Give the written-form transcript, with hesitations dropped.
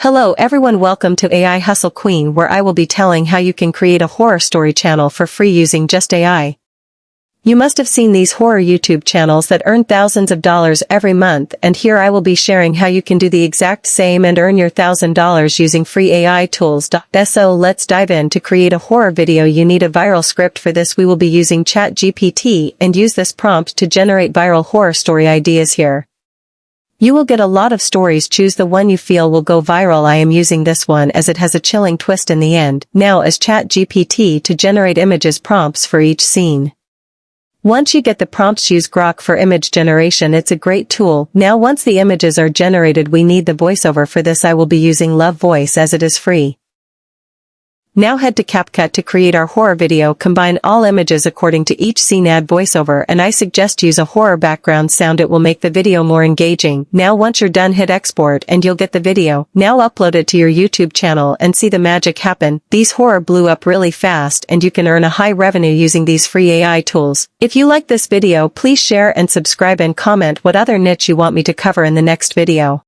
Hello everyone, welcome to AI Hustle Queen, where I will be telling how you can create a horror story channel for free using just AI. You must have seen these horror YouTube channels that earn thousands of dollars every month, and here I will be sharing how you can do the exact same and earn your $1,000 using free AI tools. So let's dive in. To create a horror video, you need a viral script. For this we will be using ChatGPT and use this prompt to generate viral horror story ideas here. You will get a lot of stories. Choose the one you feel will go viral. I am using this one as it has a chilling twist in the end. Now as ChatGPT to generate images prompts for each scene. Once you get the prompts, use Grok for image generation. It's a great tool. Now once the images are generated, we need the voiceover. For this I will be using Love Voice as it is free. Now head to CapCut to create our horror video. Combine all images according to each scene, add voiceover, and I suggest use a horror background sound. It will make the video more engaging. Now once you're done, hit export and you'll get the video. Now upload it to your YouTube channel and see the magic happen. These horror blew up really fast and you can earn a high revenue using these free AI tools. If you like this video, please share and subscribe and comment what other niche you want me to cover in the next video.